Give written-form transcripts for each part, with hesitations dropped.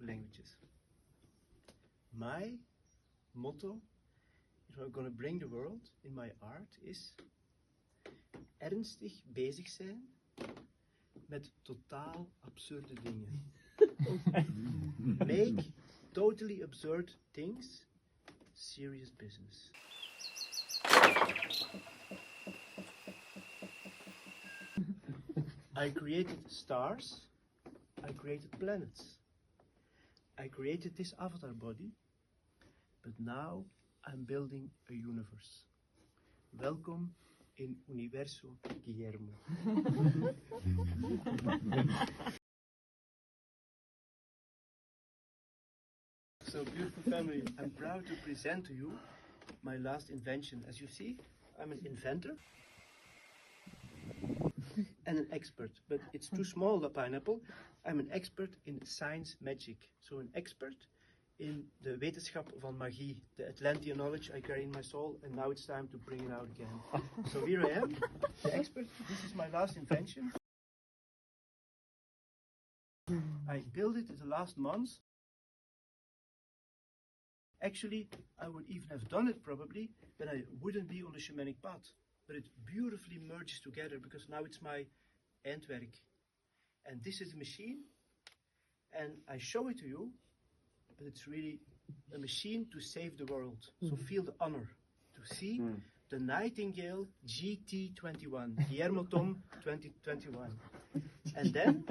languages. My motto, if I'm going to bring the world in my art, is ernstig bezig zijn met totaal absurde dingen. Make totally absurd things serious business. I created stars, I created planets, I created this avatar body, but now I'm building a universe. Welcome in Universo Guillermo. So beautiful family, I'm proud to present to you my last invention. As you see, I'm an inventor and an expert, but it's too small, the pineapple. I'm an expert in science magic. So an expert in de wetenschap van magie, the Atlantean knowledge I carry in my soul, and now it's time to bring it out again. So here I am, the expert. This is my last invention. I built it in the last months. Actually, I would even have done it probably, but I wouldn't be on the shamanic path. But it beautifully merges together because now it's my eindwerk. And this is a machine, and I show it to you, but it's really a machine to save the world. So feel the honor to see the Nightingale GT21, Guillermo Tom 2021. And then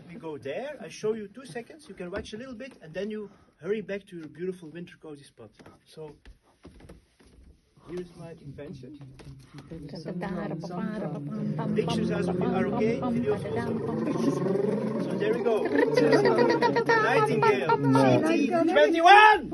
we go there, I show you 2 seconds, you can watch a little bit, and then you hurry back to your beautiful winter cozy spot. So, here's my invention. Pictures as if you are okay, videos also. So there we go. Nightingale GT21!